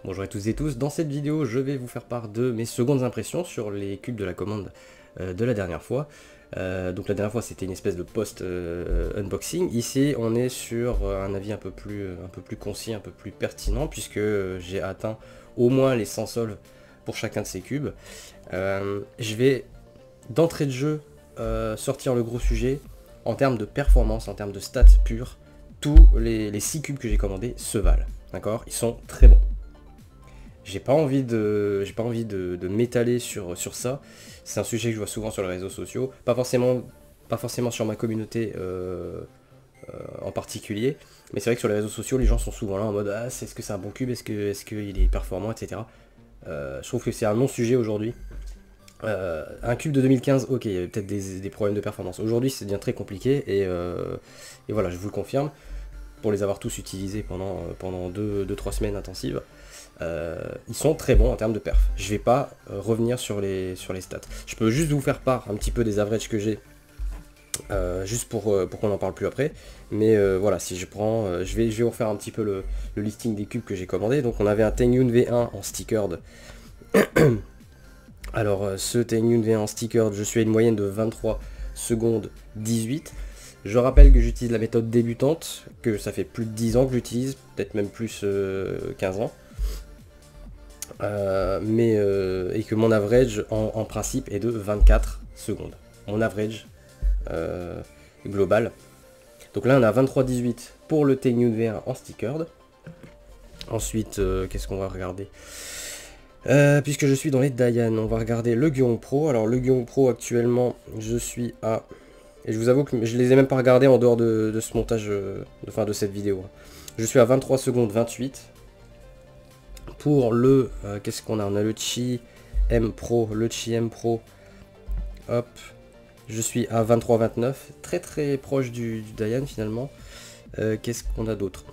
Bonjour à tous et tous, dans cette vidéo je vais vous faire part de mes secondes impressions sur les cubes de la commande de la dernière fois. Donc la dernière fois c'était une espèce de post unboxing, ici on est sur un avis un peu plus concis, un peu plus pertinent puisque j'ai atteint au moins les 100 sols pour chacun de ces cubes. Je vais d'entrée de jeu sortir le gros sujet en termes de performance, en termes de stats pures. Tous les 6 cubes que j'ai commandés se valent, d'accord? Ils sont très bons. J'ai pas envie de m'étaler sur ça. C'est un sujet que je vois souvent sur les réseaux sociaux, pas forcément sur ma communauté en particulier, mais c'est vrai que sur les réseaux sociaux, les gens sont souvent là en mode ah, est-ce que c'est un bon cube, est-ce qu'il est performant, etc. Je trouve que c'est un non-sujet aujourd'hui. Un cube de 2015, ok, il y avait peut-être des problèmes de performance. Aujourd'hui, c'est devient très compliqué et voilà, je vous le confirme, pour les avoir tous utilisés pendant 2-3 semaines intensives. Ils sont très bons en termes de perf. Je vais pas revenir sur les stats. Je peux juste vous faire part un petit peu des averages que j'ai, juste pour qu'on en parle plus après. Mais voilà, si je prends, je vais vous faire un petit peu le listing des cubes que j'ai commandé. Donc on avait un Tengyun V1 en stickered. Alors ce Tengyun V1 en stickered, je suis à une moyenne de 23 secondes 18. Je rappelle que j'utilise la méthode débutante, que ça fait plus de 10 ans que j'utilise, peut-être même plus 15 ans. Et que mon average en principe est de 24 secondes. Mon average global. Donc là on a 23-18 pour le Tengyun V1 en stickered. Ensuite, qu'est-ce qu'on va regarder puisque je suis dans les Dayan, on va regarder le Gyong Pro. Alors le Gyong Pro actuellement, je suis à... Et je vous avoue que je les ai même pas regardés en dehors de ce montage, de cette vidéo. Je suis à 23 secondes 28. Pour le... qu'est-ce qu'on a? On a le Chi M Pro. Le Chi M Pro. Hop. Je suis à 23-29. Très très proche du Dayan finalement. Qu'est-ce qu'on a d'autre?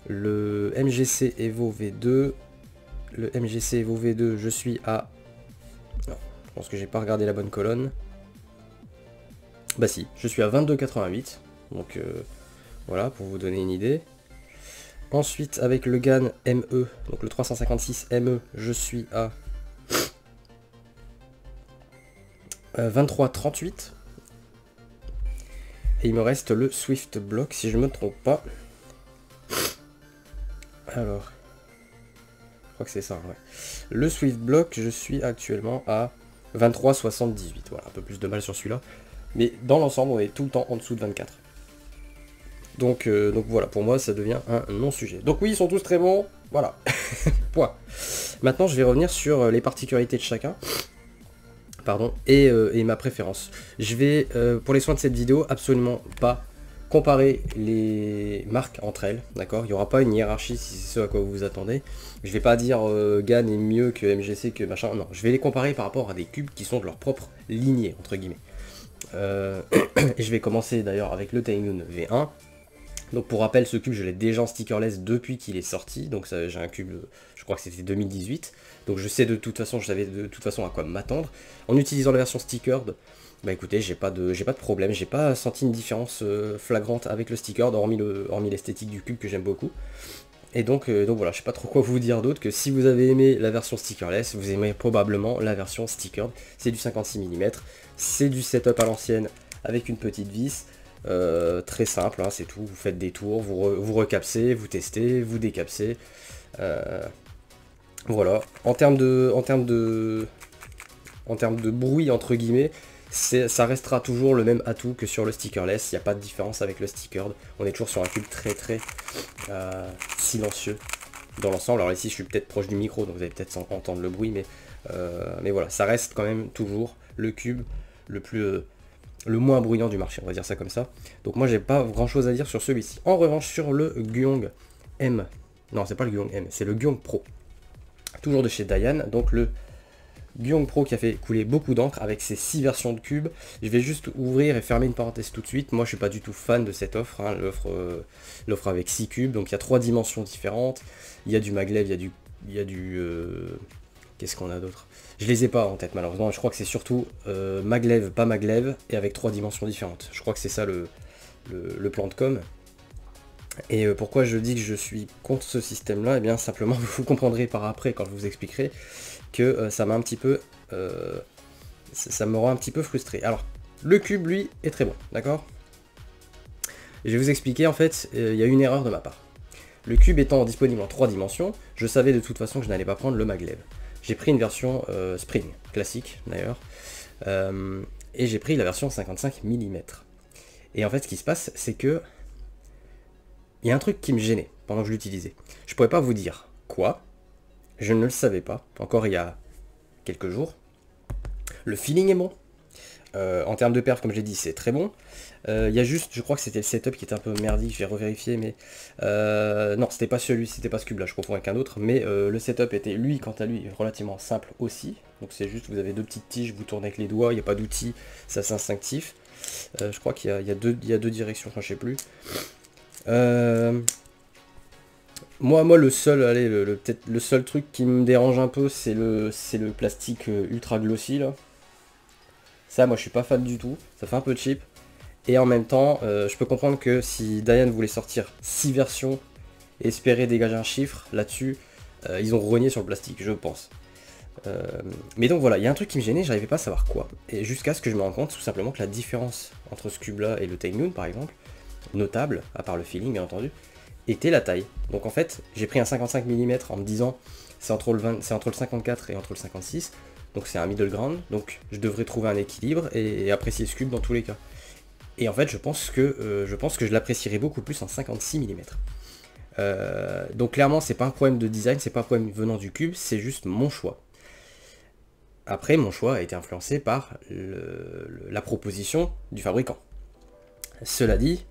Le MGC Evo V2. Le MGC Evo V2, je suis à... Non, je pense que j'ai pas regardé la bonne colonne. Bah si, je suis à 22,88. Donc voilà, pour vous donner une idée. Ensuite, avec le GAN ME, donc le 356 ME, je suis à 23,38. Et il me reste le Swift Block, si je ne me trompe pas. Alors, je crois que c'est ça, ouais. Le Swift Block, je suis actuellement à 23,78. Voilà, un peu plus de mal sur celui-là. Mais dans l'ensemble, on est tout le temps en dessous de 24. Donc voilà, pour moi, ça devient un non-sujet. Donc oui, ils sont tous très bons, voilà. Point. Maintenant, je vais revenir sur les particularités de chacun. Pardon, et ma préférence. Je vais, pour les soins de cette vidéo, absolument pas comparer les marques entre elles, d'accord? Il n'y aura pas une hiérarchie si c'est ce à quoi vous vous attendez. Je vais pas dire GAN est mieux que MGC, que machin, non. Je vais les comparer par rapport à des cubes qui sont de leur propre lignée, entre guillemets. Et je vais commencer d'ailleurs avec le Tengyun V1. Donc pour rappel, ce cube je l'ai déjà en stickerless depuis qu'il est sorti, donc j'ai un cube, je crois que c'était 2018, donc je sais de toute façon, je savais de toute façon à quoi m'attendre. En utilisant la version stickered, bah écoutez, j'ai pas de problème, j'ai pas senti une différence flagrante avec le stickered, hormis l'esthétique du cube que j'aime beaucoup. Et donc voilà, je sais pas trop quoi vous dire d'autre que si vous avez aimé la version stickerless, vous aimez probablement la version stickered. C'est du 56 mm, c'est du setup à l'ancienne avec une petite vis. Très simple, hein, c'est tout, vous faites des tours, vous recapsez, vous testez, vous décapsez. Voilà, en termes de bruit entre guillemets, ça restera toujours le même atout que sur le stickerless, il n'y a pas de différence avec le stickered, on est toujours sur un cube très très silencieux dans l'ensemble. Alors ici je suis peut-être proche du micro, donc vous allez peut-être entendre le bruit, mais voilà, ça reste quand même toujours le cube le moins bruyant du marché, on va dire ça comme ça. Donc moi j'ai pas grand chose à dire sur celui-ci. En revanche sur le Gyong M, non c'est pas le Gyong M, c'est le Gyong Pro, toujours de chez Dayan, donc le Gyong Pro qui a fait couler beaucoup d'encre avec ses 6 versions de cubes. Je vais juste ouvrir et fermer une parenthèse tout de suite. Moi je suis pas du tout fan de cette offre, hein, l'offre avec 6 cubes, donc il y a 3 dimensions différentes, il y a du maglev, il y a du qu'est-ce qu'on a d'autre? Je les ai pas en tête malheureusement, je crois que c'est surtout maglev, pas maglev, et avec 3 dimensions différentes. Je crois que c'est ça le plan de com. Et pourquoi je dis que je suis contre ce système-là? Eh bien simplement, vous comprendrez par après quand je vous expliquerai que ça m'a un petit peu... ça me rend un petit peu frustré. Alors, le cube, lui, est très bon, d'accord? Je vais vous expliquer, en fait, il y a une erreur de ma part. Le cube étant disponible en 3 dimensions, je savais de toute façon que je n'allais pas prendre le maglev. J'ai pris une version Spring, classique d'ailleurs, et j'ai pris la version 55 mm. Et en fait, ce qui se passe, c'est que il y a un truc qui me gênait pendant que je l'utilisais. Je pourrais pas vous dire quoi, je ne le savais pas, encore il y a quelques jours. Le feeling est bon. En termes de perf, comme j'ai dit, c'est très bon. Il y a juste, je crois que c'était le setup qui était un peu merdique, je vais revérifier, mais... non, c'était pas celui, c'était pas ce cube-là, je confonds avec un autre, mais le setup était, lui, quant à lui, relativement simple aussi. Donc c'est juste, vous avez deux petites tiges, vous tournez avec les doigts, il n'y a pas d'outils, ça c'est instinctif. Je crois qu'il y a deux directions, enfin, je sais plus. Moi, le seul, allez, peut-être le seul truc qui me dérange un peu, c'est le plastique ultra glossy, là. Ça, moi, je suis pas fan du tout, ça fait un peu cheap. Et en même temps, je peux comprendre que si Diane voulait sortir 6 versions et espérer dégager un chiffre là-dessus, ils ont rogné sur le plastique, je pense. Mais donc voilà, il y a un truc qui me gênait, j'arrivais pas à savoir quoi. Et jusqu'à ce que je me rende compte tout simplement que la différence entre ce cube-là et le Taemun, par exemple, notable, à part le feeling bien entendu, était la taille. Donc en fait, j'ai pris un 55 mm en me disant c'est entre le 54 et entre le 56, donc c'est un middle ground, donc je devrais trouver un équilibre et apprécier ce cube dans tous les cas. Et en fait, je pense que je l'apprécierais beaucoup plus en 56 mm. Donc clairement, c'est pas un problème de design, c'est pas un problème venant du cube, c'est juste mon choix. Après, mon choix a été influencé par la proposition du fabricant. Cela dit,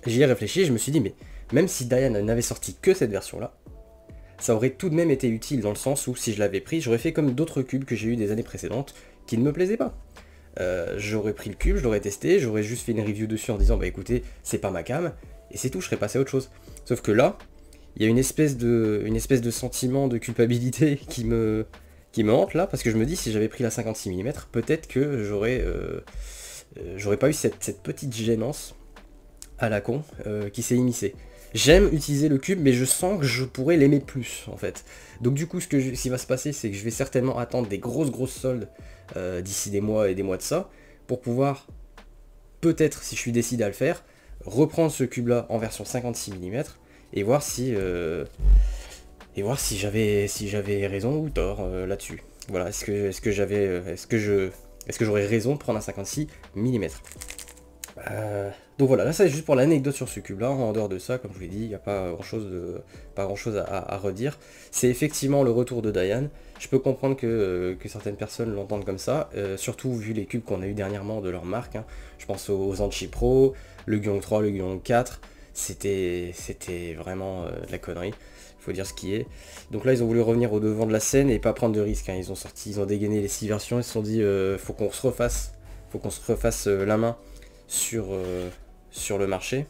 j'y ai réfléchi et je me suis dit, mais même si Diane n'avait sorti que cette version-là, ça aurait tout de même été utile dans le sens où si je l'avais pris, j'aurais fait comme d'autres cubes que j'ai eu des années précédentes qui ne me plaisaient pas. J'aurais pris le cube, je l'aurais testé, j'aurais juste fait une review dessus en disant bah écoutez, c'est pas ma cam, et c'est tout, je serais passé à autre chose. Sauf que là, il y a une espèce de sentiment de culpabilité qui me hante là, parce que je me dis si j'avais pris la 56 mm, peut-être que j'aurais pas eu cette petite gênance à la con qui s'est immiscée. J'aime utiliser le cube, mais je sens que je pourrais l'aimer plus, en fait. Donc du coup, ce qui va se passer, c'est que je vais certainement attendre des grosses soldes d'ici des mois et des mois de ça, pour pouvoir, peut-être, si je suis décidé à le faire, reprendre ce cube-là en version 56 mm, et voir si j'avais raison ou tort là-dessus. Voilà, est-ce que j'aurais raison de prendre un 56 mm. Donc voilà, là c'est juste pour l'anecdote sur ce cube là, en dehors de ça, comme je vous l'ai dit, il n'y a pas grand chose à redire. C'est effectivement le retour de Diane, je peux comprendre que certaines personnes l'entendent comme ça, surtout vu les cubes qu'on a eu dernièrement de leur marque, hein. Je pense aux Anchi Pro, le Gyeong 3, le Gyeong 4, c'était vraiment de la connerie, il faut dire ce qui est. Donc là ils ont voulu revenir au devant de la scène et pas prendre de risques, hein. Ils ont dégainé les 6 versions, ils se sont dit faut qu'on se refasse la main sur le marché.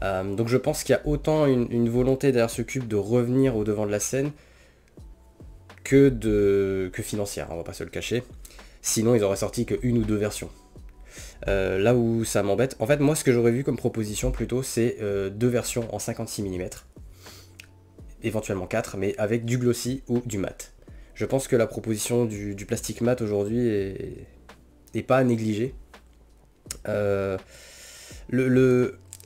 Donc je pense qu'il y a autant une volonté derrière ce cube de revenir au devant de la scène que financière, on va pas se le cacher. Sinon ils auraient sorti que une ou deux versions. Là où ça m'embête, en fait moi ce que j'aurais vu comme proposition plutôt c'est deux versions en 56 mm, éventuellement 4, mais avec du glossy ou du mat. Je pense que la proposition du plastique mat aujourd'hui est pas à négliger.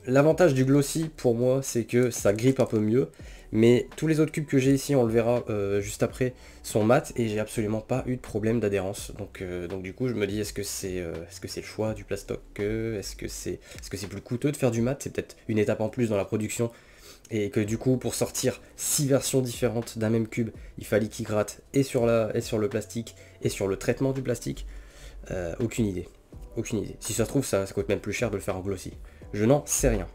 L'avantage du glossy pour moi c'est que ça grippe un peu mieux, mais tous les autres cubes que j'ai ici, on le verra juste après, sont mat et j'ai absolument pas eu de problème d'adhérence. Donc du coup je me dis est-ce que c'est le choix du plastoc, est-ce que c'est plus coûteux de faire du mat, c'est peut-être une étape en plus dans la production et que du coup pour sortir 6 versions différentes d'un même cube il fallait qu'il gratte et sur le plastique et sur le traitement du plastique. Aucune idée. Si ça se trouve, ça coûte même plus cher de le faire en glossy. Je n'en sais rien.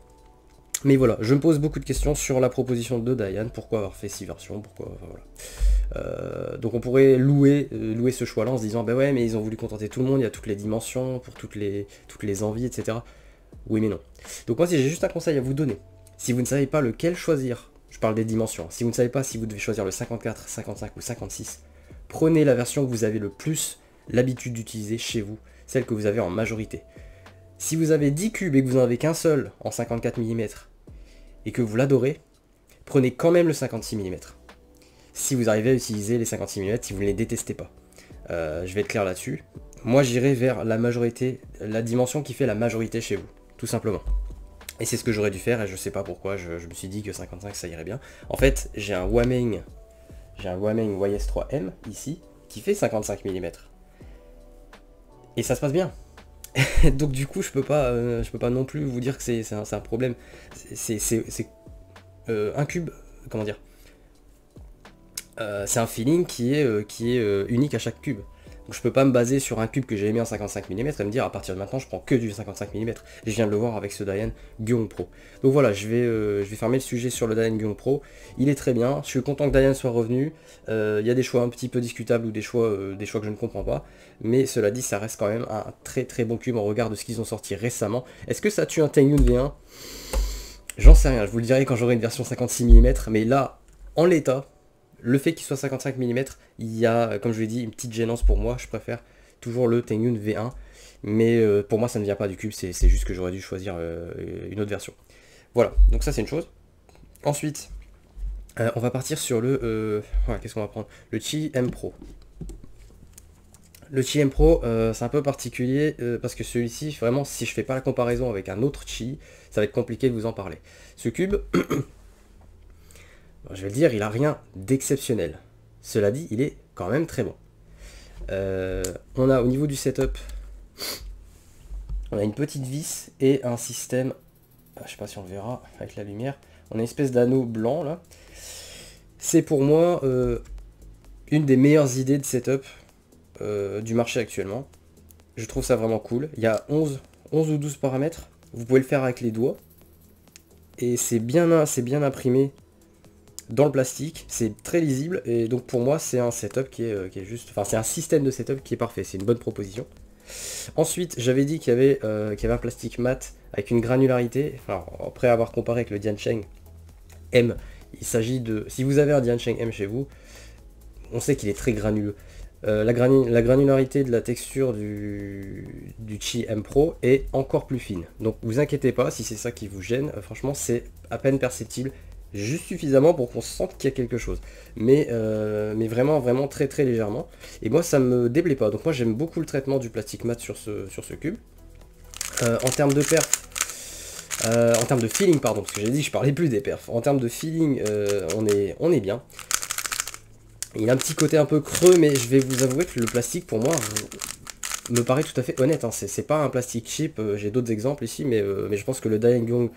Mais voilà, je me pose beaucoup de questions sur la proposition de Diane. Pourquoi avoir fait 6 versions, pourquoi, enfin, voilà. Donc on pourrait louer ce choix-là en se disant, bah ouais, mais ils ont voulu contenter tout le monde, il y a toutes les dimensions, pour toutes les envies, etc. Oui, mais non. Donc moi, si j'ai juste un conseil à vous donner, si vous ne savez pas lequel choisir, je parle des dimensions, si vous ne savez pas si vous devez choisir le 54, 55 ou 56, prenez la version que vous avez le plus l'habitude d'utiliser chez vous, celle que vous avez en majorité. Si vous avez 10 cubes et que vous n'en avez qu'un seul en 54 mm et que vous l'adorez, prenez quand même le 56 mm. Si vous arrivez à utiliser les 56 mm, si vous ne les détestez pas. Je vais être clair là-dessus. Moi j'irai vers la majorité, la dimension qui fait la majorité chez vous, tout simplement. Et c'est ce que j'aurais dû faire et je sais pas pourquoi, je me suis dit que 55 ça irait bien. En fait, j'ai un Wameng YS3M ici qui fait 55 mm. Et ça se passe bien. Donc du coup je peux pas non plus vous dire que c'est un problème. C'est un cube, comment dire, c'est un feeling qui est unique à chaque cube. Donc je peux pas me baser sur un cube que j'ai mis en 55 mm et me dire à partir de maintenant je prends que du 55 mm. Je viens de le voir avec ce Dayan Gyong Pro. Donc voilà, je vais fermer le sujet sur le Dayan Gyong Pro. Il est très bien, je suis content que Dayan soit revenu. Il y a des choix un petit peu discutables ou des choix que je ne comprends pas. Mais cela dit, ça reste quand même un très très bon cube en regard de ce qu'ils ont sorti récemment. Est-ce que ça tue un Tengyun V1? J'en sais rien, je vous le dirai quand j'aurai une version 56 mm. Mais là, en l'état, le fait qu'il soit 55 mm, il y a, comme je l'ai dit, une petite gênance pour moi. Je préfère toujours le Tengyun V1. Mais pour moi, ça ne vient pas du cube. C'est juste que j'aurais dû choisir une autre version. Voilà, donc ça c'est une chose. Ensuite, on va partir sur le... qu'est-ce qu'on va prendre? Le Qi M Pro. Le Qi M Pro, c'est un peu particulier parce que celui-ci, vraiment, si je fais pas la comparaison avec un autre Qi, ça va être compliqué de vous en parler. Ce cube... je vais le dire, il a rien d'exceptionnel. Cela dit, il est quand même très bon. On a au niveau du setup, on a une petite vis et un système, je sais pas si on le verra avec la lumière, on a une espèce d'anneau blanc là. C'est pour moi une des meilleures idées de setup du marché actuellement. Je trouve ça vraiment cool. Il y a 11 ou 12 paramètres. Vous pouvez le faire avec les doigts. Et c'est bien imprimé dans le plastique, c'est très lisible et donc pour moi c'est un setup qui est juste, enfin c'est un système de setup qui est parfait, c'est une bonne proposition. Ensuite j'avais dit qu'il y avait un plastique mat avec une granularité, alors après avoir comparé avec le Diancheng M, il s'agit de, si vous avez un Diancheng M chez vous, on sait qu'il est très granuleux. La granularité de la texture du Qi M Pro est encore plus fine, donc vous inquiétez pas si c'est ça qui vous gêne, franchement c'est à peine perceptible. Juste suffisamment pour qu'on sente qu'il y a quelque chose. Mais vraiment très très légèrement. Et moi ça me déplaît pas. Donc moi j'aime beaucoup le traitement du plastique mat sur ce cube. En termes de perf, en termes de feeling, pardon, parce que j'ai dit que je parlais plus des perfs. En termes de feeling, on est bien. Il a un petit côté un peu creux, mais je vais vous avouer que le plastique pour moi me paraît tout à fait honnête. Hein. C'est pas un plastique cheap. J'ai d'autres exemples ici, mais je pense que le Dayan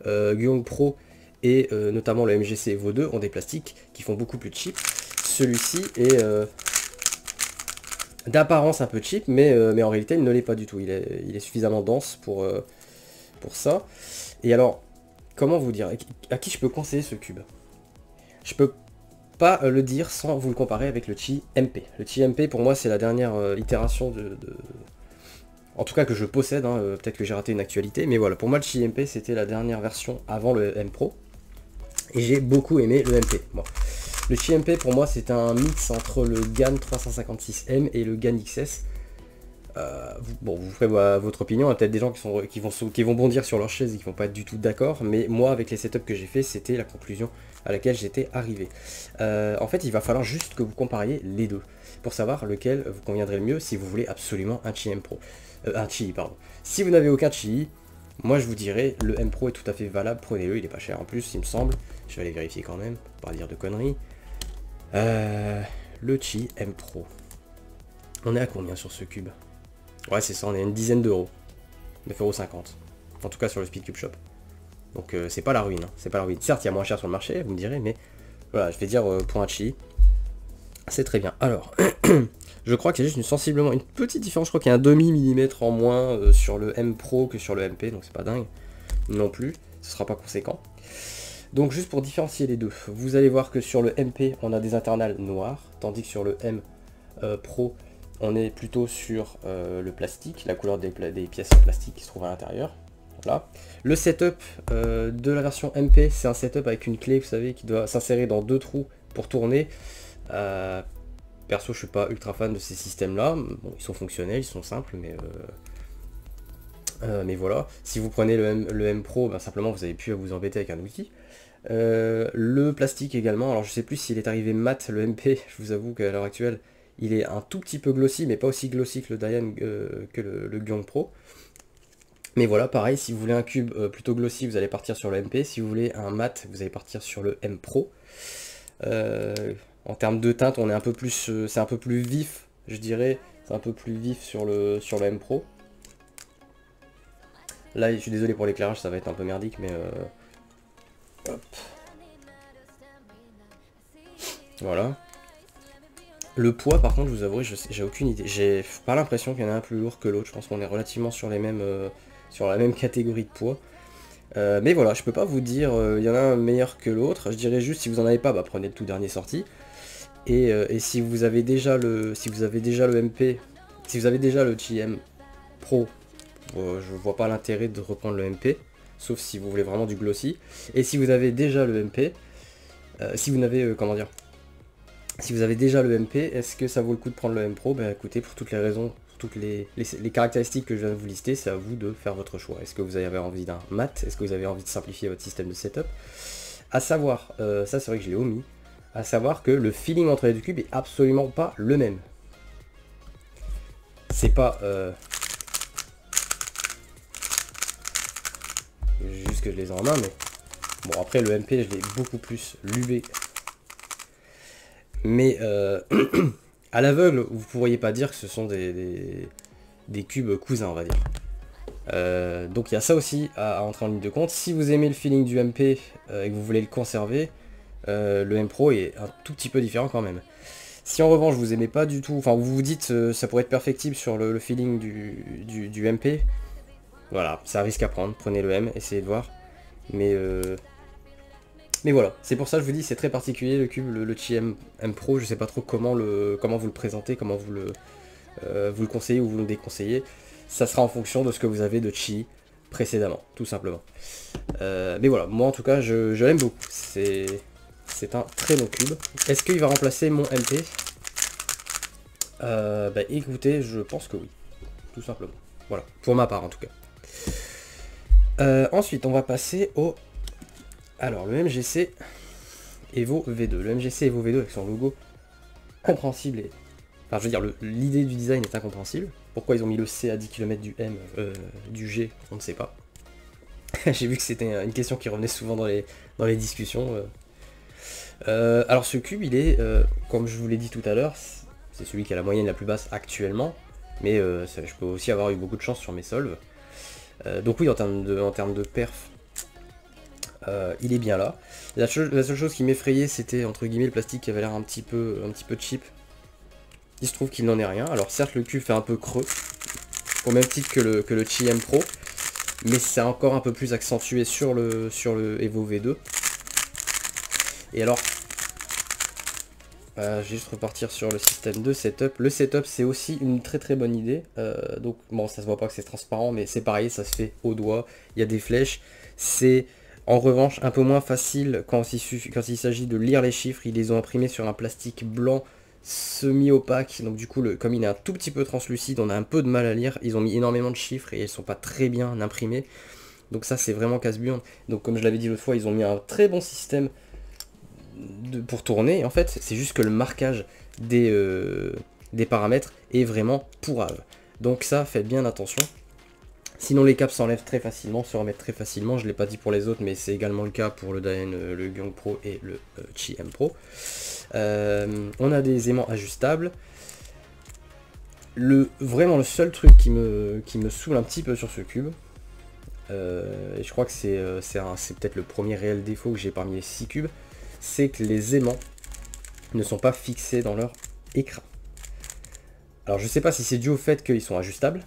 Gyong Pro et notamment le MGC Evo 2 ont des plastiques qui font beaucoup plus cheap. Celui-ci est d'apparence un peu cheap, mais en réalité il ne l'est pas du tout. Il est suffisamment dense pour ça. Et alors, comment vous dire, à qui je peux conseiller ce cube? Je peux pas le dire sans vous le comparer avec le Qi MP. Le Qi MP pour moi c'est la dernière itération en tout cas que je possède, hein, peut-être que j'ai raté une actualité, mais voilà, pour moi le Qi MP c'était la dernière version avant le M Pro. Et j'ai beaucoup aimé le MP. Bon. Le Qi MP pour moi c'est un mix entre le GAN 356M et le GAN XS. Vous ferez votre opinion, il y a peut-être des gens qui vont bondir sur leur chaise et qui vont pas être du tout d'accord, mais moi avec les setups que j'ai fait, c'était la conclusion à laquelle j'étais arrivé. En fait il va falloir juste que vous compariez les deux, pour savoir lequel vous conviendrait le mieux si vous voulez absolument un Qi M Pro. Un Qi, pardon. Si vous n'avez aucun Qi, moi je vous dirais, le M Pro est tout à fait valable, prenez-le, il est pas cher en plus, il me semble. Je vais aller vérifier quand même, pour pas dire de conneries. Le Qi M Pro. On est à combien sur ce cube? Ouais c'est ça, on est à une dizaine d'euros. 9,50 €. En tout cas sur le Speedcube Shop. Donc c'est pas la ruine, hein. C'est pas la ruine. Certes il y a moins cher sur le marché, vous me direz, mais voilà, je vais dire pour un Qi, c'est très bien. Alors, je crois qu'il y a juste sensiblement une petite différence, je crois qu'il y a un demi-millimètre en moins sur le M Pro que sur le MP, donc c'est pas dingue non plus, ce sera pas conséquent. Donc juste pour différencier les deux, vous allez voir que sur le MP on a des internals noirs, tandis que sur le M Pro on est plutôt sur le plastique, la couleur des pièces en plastique qui se trouvent à l'intérieur. Voilà. Le setup de la version MP, c'est un setup avec une clé, vous savez, qui doit s'insérer dans 2 trous pour tourner. Perso, je suis pas ultra fan de ces systèmes-là. Bon, ils sont fonctionnels, ils sont simples, mais Mais voilà, si vous prenez le M Pro, ben, simplement vous avez pu vous embêter avec un outil. Le plastique également, alors je sais plus s'il est arrivé mat, le MP, je vous avoue qu'à l'heure actuelle, il est un tout petit peu glossy, mais pas aussi glossy que le Diane, que le Gyong Pro. Mais voilà, pareil, si vous voulez un cube plutôt glossy, vous allez partir sur le MP. Si vous voulez un mat, vous allez partir sur le M Pro. En termes de teinte, on est un peu plus, c'est un peu plus vif, je dirais. C'est un peu plus vif sur le M Pro. Là, je suis désolé pour l'éclairage, ça va être un peu merdique, mais hop. Voilà. Le poids, par contre, je vous avouerai, j'ai aucune idée. J'ai pas l'impression qu'il y en a un plus lourd que l'autre. Je pense qu'on est relativement sur les mêmes, sur la même catégorie de poids. Mais voilà, je peux pas vous dire, il y en a un meilleur que l'autre. Je dirais juste, si vous en avez pas, bah, prenez le tout dernier sorti. Et si vous avez déjà le, MP, si vous avez déjà le GM Pro, je vois pas l'intérêt de reprendre le MP, sauf si vous voulez vraiment du glossy. Et si vous avez déjà le MP, si vous n'avez, comment dire, si vous avez déjà le MP, est-ce que ça vaut le coup de prendre le M Pro? Bah écoutez, pour toutes les raisons, toutes les caractéristiques que je viens de vous lister, c'est à vous de faire votre choix. Est-ce que vous avez envie d'un mat? Est-ce que vous avez envie de simplifier votre système de setup? À savoir, ça c'est vrai que je l'ai omis, à savoir que le feeling entre les deux cubes est absolument pas le même. C'est pas... juste que je les ai en main, mais... Bon, après le MP, je l'ai beaucoup plus lubé. Mais à l'aveugle, vous pourriez pas dire que ce sont des cubes cousins, on va dire. Donc il y a ça aussi à entrer en ligne de compte. Si vous aimez le feeling du MP et que vous voulez le conserver, le M Pro est un tout petit peu différent quand même. Si en revanche vous aimez pas du tout, enfin vous vous dites ça pourrait être perfectible sur le feeling du MP, voilà, c'est un risque à prendre, prenez le M, essayez de voir. Mais voilà, c'est pour ça que je vous dis c'est très particulier le cube, le Qi M Pro, je sais pas trop comment vous le présentez, comment vous le conseillez ou vous le déconseillez. Ça sera en fonction de ce que vous avez de Qi précédemment, tout simplement. Mais voilà, moi en tout cas je l'aime beaucoup, c'est un très bon cube. Est-ce qu'il va remplacer mon MP? Bah écoutez, je pense que oui, tout simplement. Voilà, pour ma part en tout cas. Ensuite on va passer au... Alors, le MGC Evo V2. Le MGC Evo V2 avec son logo compréhensible et... Enfin, je veux dire, l'idée du design est incompréhensible. Pourquoi ils ont mis le C à 10 km du M, du G, on ne sait pas. J'ai vu que c'était une question qui revenait souvent dans les discussions. Alors, ce cube, il est, comme je vous l'ai dit tout à l'heure, c'est celui qui a la moyenne la plus basse actuellement. Mais je peux aussi avoir eu beaucoup de chance sur mes solves. Donc oui, en termes de perf, il est bien là. La seule chose qui m'effrayait, c'était entre guillemets le plastique qui avait l'air un petit peu cheap. Il se trouve qu'il n'en est rien. Alors certes le cube fait un peu creux, au même titre que le Qi M Pro, mais c'est encore un peu plus accentué sur le Evo V2. Et alors, je vais juste repartir sur le système de setup. Le setup c'est aussi une très bonne idée. Donc bon, ça se voit pas que c'est transparent, mais c'est pareil, ça se fait au doigt. Il y a des flèches. C'est en revanche un peu moins facile quand il s'agit de lire les chiffres. Ils les ont imprimés sur un plastique blanc semi-opaque. Donc du coup, comme il est un tout petit peu translucide, on a un peu de mal à lire. Ils ont mis énormément de chiffres et ils sont pas très bien imprimés. Donc ça, c'est vraiment casse-burne. Donc comme je l'avais dit l'autre fois, ils ont mis un très bon système pour tourner. En fait, c'est juste que le marquage des paramètres est vraiment pourrave. Donc ça, faites bien attention. Sinon les caps s'enlèvent très facilement, se remettent très facilement, je ne l'ai pas dit pour les autres, mais c'est également le cas pour le Diane, le Gyong Pro et le Qi M Pro. On a des aimants ajustables. Vraiment le seul truc qui me saoule un petit peu sur ce cube, et je crois que c'est peut-être le premier réel défaut que j'ai parmi les 6 cubes, c'est que les aimants ne sont pas fixés dans leur écran. Alors je sais pas si c'est dû au fait qu'ils sont ajustables,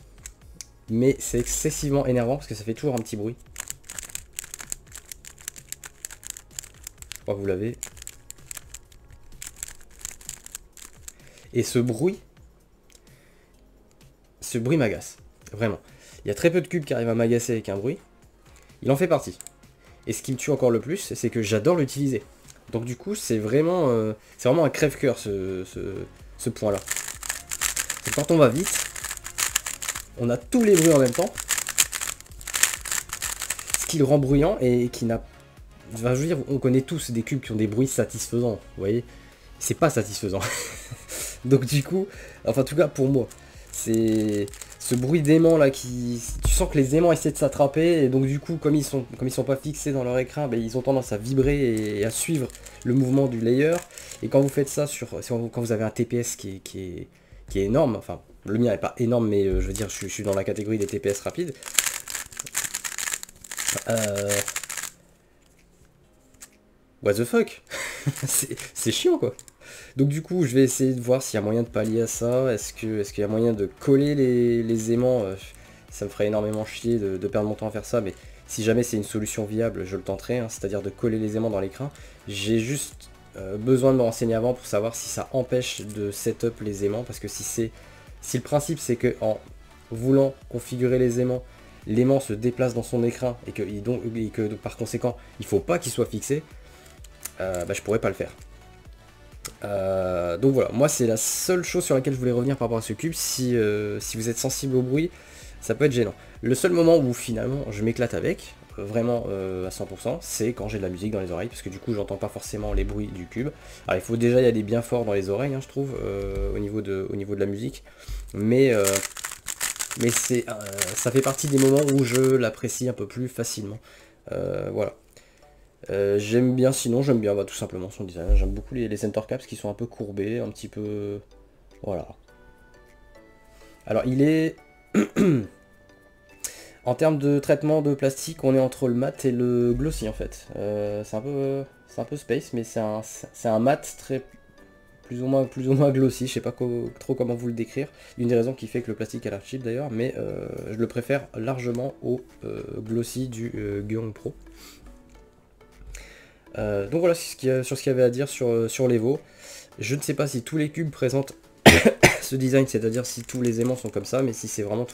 mais c'est excessivement énervant parce que ça fait toujours un petit bruit. Je crois que vous l'avez. Et ce bruit m'agace, vraiment. Il y a très peu de cubes qui arrivent à m'agacer avec un bruit. Il en fait partie. Et ce qui me tue encore le plus, c'est que j'adore l'utiliser. Donc du coup, c'est vraiment un crève-cœur ce point-là. Quand on va vite, on a tous les bruits en même temps. qui le rend bruyant et qui n'a... Enfin, je veux dire, on connaît tous des cubes qui ont des bruits satisfaisants, vous voyez. C'est pas satisfaisant. Donc du coup, enfin en tout cas pour moi, c'est ce bruit d'aimant là qui... Tu sens que les aimants essaient de s'attraper et donc du coup comme ils sont pas fixés dans leur écran, ben, ils ont tendance à vibrer et à suivre le mouvement du layer. Et quand vous faites ça quand vous avez un TPS qui est énorme, enfin le mien n'est pas énorme mais je veux dire je suis dans la catégorie des TPS rapides. What the fuck. C'est chiant quoi. Donc du coup je vais essayer de voir s'il y a moyen de pallier à ça. Est-ce qu'il y a moyen de coller les aimants. Ça me ferait énormément chier de perdre mon temps à faire ça, mais si jamais c'est une solution viable je le tenterai, hein, c'est-à-dire de coller les aimants dans l'écran. J'ai juste besoin de me renseigner avant pour savoir si ça empêche de setup les aimants, parce que si le principe c'est que en voulant configurer les l'aimant se déplace dans son écran et que par conséquent il faut pas qu'il soit fixé, bah, je pourrais pas le faire. Donc voilà, moi c'est la seule chose sur laquelle je voulais revenir par rapport à ce cube. Si vous êtes sensible au bruit, ça peut être gênant. Le seul moment où finalement je m'éclate avec, vraiment à 100%, c'est quand j'ai de la musique dans les oreilles, parce que du coup j'entends pas forcément les bruits du cube. Alors il faut déjà y aller bien fort dans les oreilles, hein, je trouve, au niveau de la musique, mais ça fait partie des moments où je l'apprécie un peu plus facilement. Voilà. J'aime bien, sinon j'aime bien tout simplement son design. J'aime beaucoup les center caps qui sont un peu courbés, un petit peu... Voilà. Alors il est... En termes de traitement de plastique, on est entre le mat et le glossy en fait. C'est un peu space, mais c'est un mat plus ou moins glossy. Je sais pas trop comment vous le décrire. Une des raisons qui fait que le plastique a l'air cheap d'ailleurs, mais je le préfère largement au glossy du Gyong Pro. Donc voilà sur ce qu'il y avait à dire sur l'Evo. Je ne sais pas si tous les cubes présentent ce design, c'est-à-dire si tous les aimants sont comme ça, mais si c'est vraiment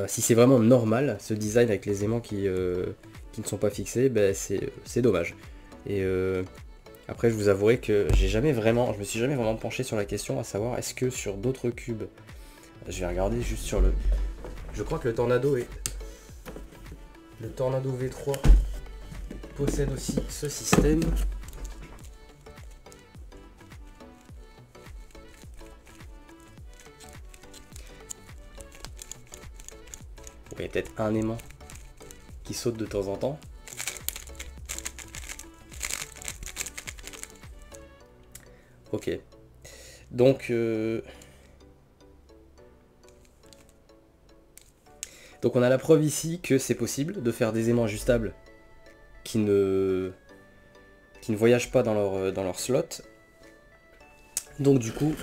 si c'est vraiment normal ce design avec les aimants qui ne sont pas fixés, ben c'est dommage. Et après je vous avouerai que je me suis jamais vraiment penché sur la question, à savoir est-ce que sur d'autres cubes, je vais regarder juste sur le... Je crois que le Tornado V3 possède aussi ce système. Il y a peut-être un aimant qui saute de temps en temps. Ok. Donc on a la preuve ici que c'est possible de faire des aimants ajustables qui ne voyagent pas dans leur slot. Donc du coup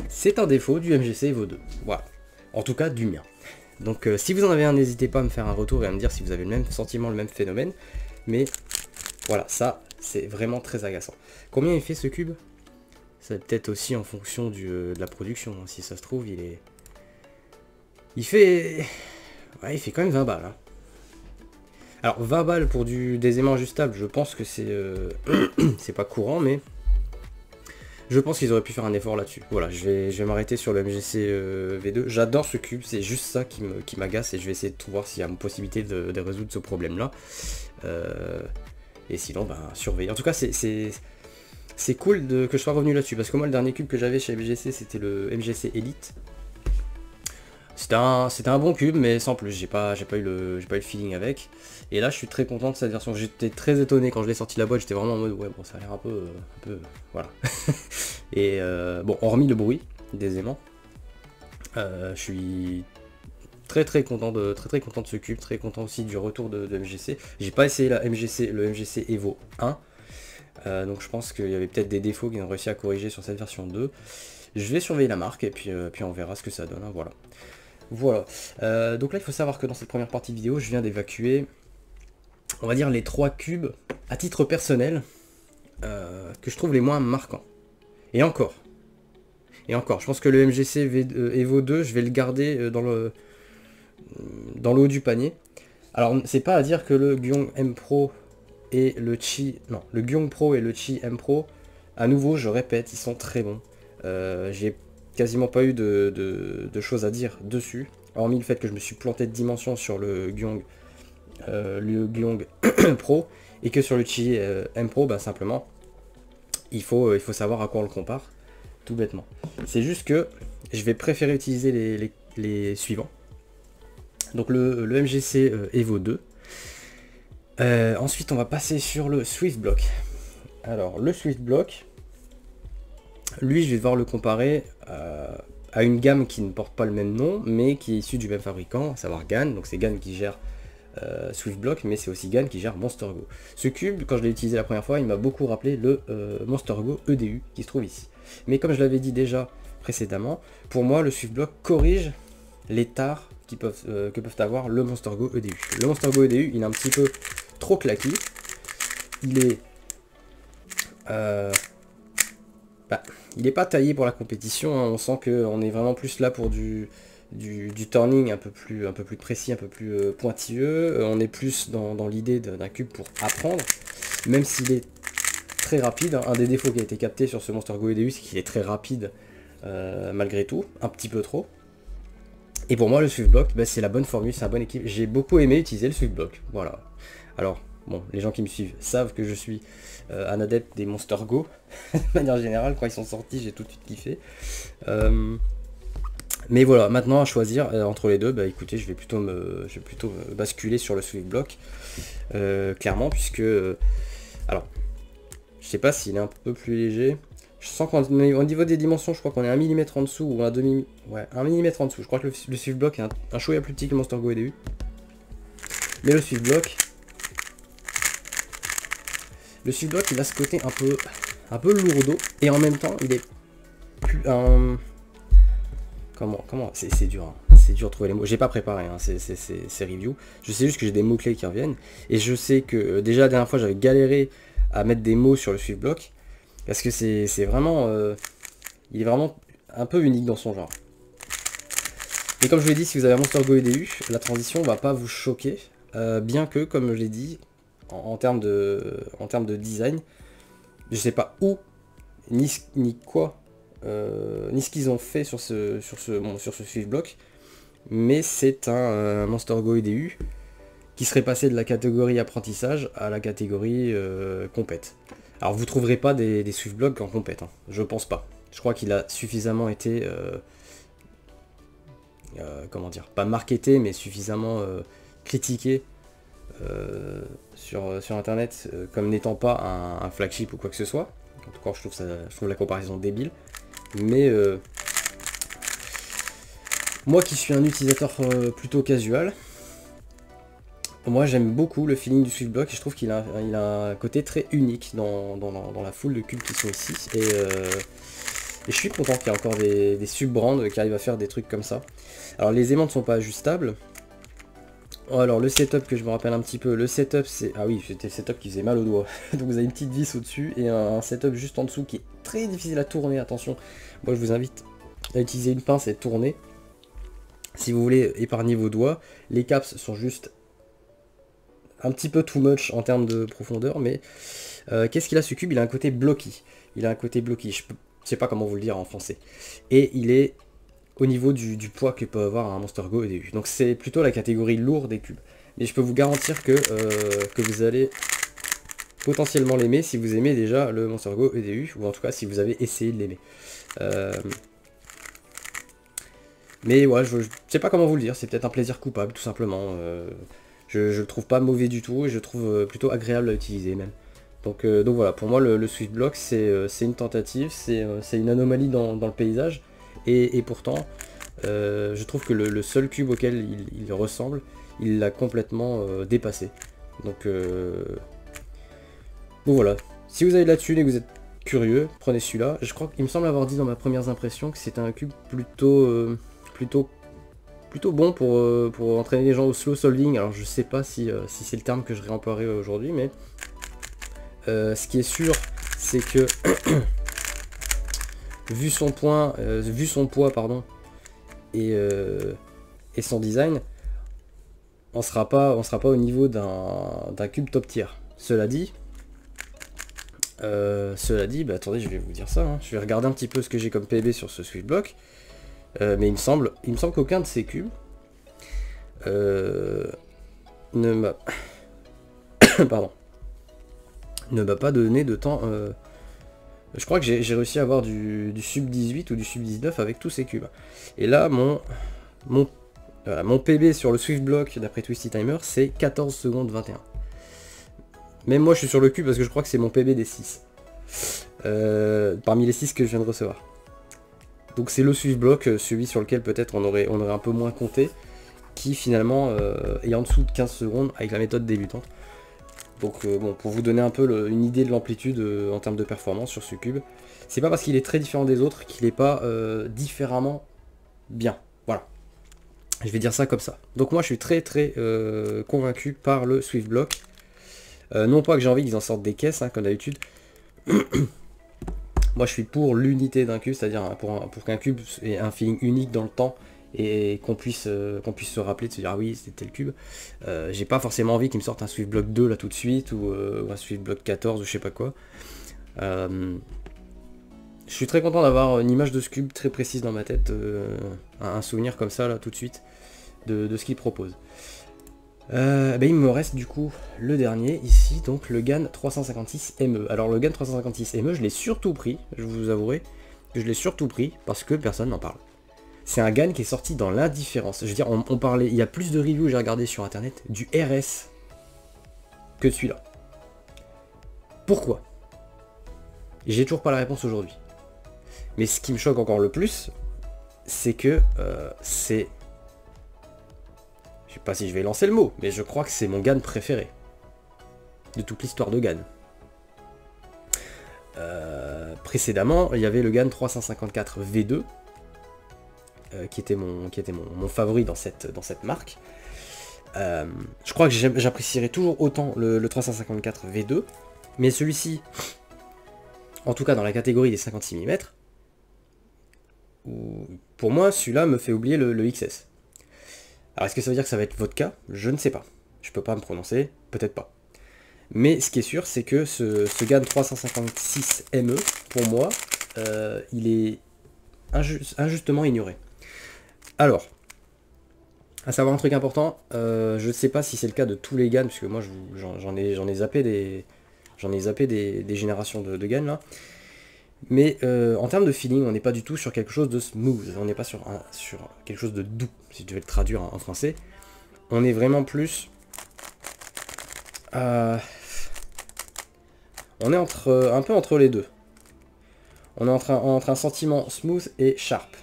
c'est un défaut du MGC Evo 2. Voilà. En tout cas du mien. Donc si vous en avez un, n'hésitez pas à me faire un retour et à me dire si vous avez le même sentiment, le même phénomène. Mais voilà, ça c'est vraiment très agaçant. Combien il fait ce cube? C'est peut-être aussi en fonction de la production. Hein. Si ça se trouve, il fait quand même 20 balles. Hein. Alors 20 balles pour des aimants ajustables, je pense que c'est c'est pas courant, mais je pense qu'ils auraient pu faire un effort là-dessus. Voilà, je vais m'arrêter sur le MGC V2. J'adore ce cube, c'est juste ça qui m'agace et je vais essayer de voir s'il y a une possibilité de résoudre ce problème-là. Et sinon, ben, surveiller. En tout cas, c'est cool que je sois revenu là-dessus, parce que moi, le dernier cube que j'avais chez MGC, c'était le MGC Elite. C'était un bon cube, mais sans plus, j'ai pas eu le feeling avec. Et là, je suis très content de cette version. J'étais très étonné quand je l'ai sorti de la boîte, j'étais vraiment en mode, ouais, bon, ça a l'air un peu voilà. Et bon, hormis le bruit des aimants, je suis très content de ce cube, très content aussi du retour de MGC. J'ai pas essayé le MGC Evo 1, donc je pense qu'il y avait peut-être des défauts qu'ils ont réussi à corriger sur cette version 2. Je vais surveiller la marque et puis on verra ce que ça donne, hein, voilà. Voilà, donc là il faut savoir que dans cette première partie de vidéo, je viens d'évacuer, on va dire, les 3 cubes, à titre personnel, que je trouve les moins marquants. Et encore, je pense que le MGC Evo 2, je vais le garder dans le haut du panier. Alors c'est pas à dire que le Gyong M Pro et le Gyong Pro et le Qi M Pro, à nouveau je répète, ils sont très bons. J'ai quasiment pas eu de choses à dire dessus. hormis le fait que je me suis planté de dimension sur le Gyong Pro, et que sur le Chi M Pro, bah, simplement, il faut savoir à quoi on le compare, tout bêtement. C'est juste que je vais préférer utiliser les suivants. Donc le MGC Evo 2. Ensuite, on va passer sur le Swiftblock. Alors, le Swiftblock, lui, je vais devoir le comparer à une gamme qui ne porte pas le même nom, mais qui est issue du même fabricant, à savoir GAN. Donc c'est GAN qui gère Swiftblock, mais c'est aussi GAN qui gère Monster Go. Ce cube, quand je l'ai utilisé la première fois, il m'a beaucoup rappelé le Monster Go EDU qui se trouve ici. Mais comme je l'avais dit déjà précédemment, pour moi, le Swiftblock corrige les tares que peuvent avoir le Monster Go EDU. Le Monster Go EDU, il est un petit peu trop claqué. Il est... il n'est pas taillé pour la compétition, hein. On sent qu'on est vraiment plus là pour du turning un peu plus précis, un peu plus pointilleux. On est plus dans l'idée d'un cube pour apprendre, même s'il est très rapide. Un des défauts qui a été capté sur ce Monster Go EDU, c'est qu'il est très rapide malgré tout, un petit peu trop. Et pour moi, le Swiftblock, bah, c'est la bonne formule, c'est un bon équipe. J'ai beaucoup aimé utiliser le Swiftblock, voilà. Alors, bon, les gens qui me suivent savent que je suis un adepte des Monster Go, de manière générale. Quand ils sont sortis, j'ai tout de suite kiffé. Mais voilà, maintenant à choisir entre les deux, bah écoutez, je vais plutôt me basculer sur le Swiftblock, clairement, puisque... alors, je sais pas s'il est un peu plus léger. Je sens qu'au niveau des dimensions, je crois qu'on est 1 mm en dessous, ou un demi... Ouais, 1 mm en dessous. Je crois que le Swiftblock est un chouïa plus petit que le Monster Go EDU. Mais le Swiftblock, il a ce côté un peu lourdeau, et en même temps, il est plus... Comment c'est dur, hein. C'est dur de trouver les mots. J'ai pas préparé hein, ces reviews. Je sais juste que j'ai des mots-clés qui reviennent. Et je sais que déjà la dernière fois, j'avais galéré à mettre des mots sur le Swiftblock. Parce que c'est vraiment... il est vraiment un peu unique dans son genre. Mais comme je l'ai dit, si vous avez un Monster Go EDU, la transition va pas vous choquer. Bien que, comme je l'ai dit, en termes de design, je sais pas où, ni quoi, ni ce qu'ils ont fait sur ce Swiftblock, mais c'est un Monster Go EDU qui serait passé de la catégorie apprentissage à la catégorie compète. Alors vous trouverez pas des Swiftblocks en compète, hein. Je pense pas. Je crois qu'il a suffisamment été, comment dire, pas marketé, mais suffisamment critiqué sur internet comme n'étant pas un flagship ou quoi que ce soit. En tout cas, je trouve la comparaison débile. Mais moi qui suis un utilisateur plutôt casual, moi j'aime beaucoup le feeling du Swiftblock et je trouve qu'il a un côté très unique dans la foule de cubes qui sont ici. Et je suis content qu'il y ait encore des sub-brands qui arrivent à faire des trucs comme ça. Alors les aimants ne sont pas ajustables. Alors le setup que je me rappelle un petit peu, le setup c'est... Ah oui, c'était le setup qui faisait mal au doigt. Donc vous avez une petite vis au-dessus et un setup juste en dessous qui est très difficile à tourner, attention. Moi je vous invite à utiliser une pince et tourner. Si vous voulez épargner vos doigts, les caps sont juste un petit peu too much en termes de profondeur, mais qu'est-ce qu'il a ce cube? Il a un côté blocky. Il a un côté blocky, je sais pas comment vous le dire en français. Et il est au niveau du poids que peut avoir un Monster Go EDU. Donc c'est plutôt la catégorie lourde des cubes. Mais je peux vous garantir que vous allez potentiellement l'aimer si vous aimez déjà le Monster Go EDU, ou en tout cas si vous avez essayé de l'aimer. Mais ouais, je sais pas comment vous le dire, c'est peut-être un plaisir coupable tout simplement. Je le trouve pas mauvais du tout et je le trouve plutôt agréable à utiliser même. Donc voilà, pour moi le Swiftblock c'est une tentative, c'est une anomalie dans le paysage. Et pourtant, je trouve que le seul cube auquel il ressemble, il l'a complètement dépassé. Donc voilà, si vous avez de la thune et que vous êtes curieux, prenez celui-là. Je crois qu'il me semble avoir dit dans ma première impression que c'était un cube plutôt bon pour entraîner les gens au slow solving. Alors je sais pas si c'est le terme que je réemploierai aujourd'hui, mais ce qui est sûr, c'est que vu son poids pardon, et son design, on sera pas au niveau d'un cube top tier. Cela dit, bah, attendez, je vais vous dire ça, hein. Je vais regarder un petit peu ce que j'ai comme PB sur ce Swiftblock, mais il me semble qu'aucun de ces cubes ne m'a pardon, ne m'a pas donné de temps. Je crois que j'ai réussi à avoir du sub 18 ou du sub 19 avec tous ces cubes. Et là, mon PB sur le Swift Block d'après Twisty Timer, c'est 14 secondes 21. Même moi, je suis sur le cube parce que je crois que c'est mon PB des 6. Parmi les 6 que je viens de recevoir. Donc c'est le Swift Block, celui sur lequel peut-être on aurait un peu moins compté, qui finalement est en dessous de 15 secondes avec la méthode débutante. Donc bon, pour vous donner un peu une idée de l'amplitude en termes de performance sur ce cube, c'est pas parce qu'il est très différent des autres qu'il n'est pas différemment bien. Voilà. Je vais dire ça comme ça. Donc moi je suis très convaincu par le Swift Block. Non pas que j'ai envie qu'ils en sortent des caisses, hein, comme d'habitude. Moi je suis pour l'unité d'un cube, c'est-à-dire pour qu'un cube ait un feeling unique dans le temps et qu'on puisse se rappeler de se dire ah oui c'était le cube. J'ai pas forcément envie qu'ils me sortent un Swift Block 2 là tout de suite ou un Swift Block 14 ou je sais pas quoi. Je suis très content d'avoir une image de ce cube très précise dans ma tête, un souvenir comme ça là tout de suite de ce qu'il propose. Il me reste du coup le dernier ici, donc le GAN 356 ME. Alors le GAN 356 ME, je l'ai surtout pris, je vous avouerai que je l'ai surtout pris parce que personne n'en parle. C'est un GAN qui est sorti dans l'indifférence. Je veux dire, on parlait, il y a plus de reviews, j'ai regardé sur internet, du RS que de celui-là. Pourquoi? J'ai toujours pas la réponse aujourd'hui. Mais ce qui me choque encore le plus, c'est que c'est... Je sais pas si je vais lancer le mot, mais je crois que c'est mon GAN préféré de toute l'histoire de GAN. Précédemment, il y avait le GAN 354 V2, qui était mon favori dans cette marque. Je crois que j'apprécierais toujours autant le 354 V2, mais celui-ci, en tout cas dans la catégorie des 56 mm, pour moi, celui-là me fait oublier le XS. Alors est-ce que ça veut dire que ça va être votre cas? Je ne sais pas. Je peux pas me prononcer, peut-être pas. Mais ce qui est sûr, c'est que ce GAN 356 ME, pour moi, il est injustement ignoré. Alors, à savoir un truc important, je ne sais pas si c'est le cas de tous les GAN, puisque moi j'en ai zappé des générations de GAN là. Mais en termes de feeling, on n'est pas du tout sur quelque chose de smooth, on n'est pas sur quelque chose de doux, si je devais le traduire en français. On est vraiment plus... on est un peu entre les deux. On est entre un sentiment smooth et sharp.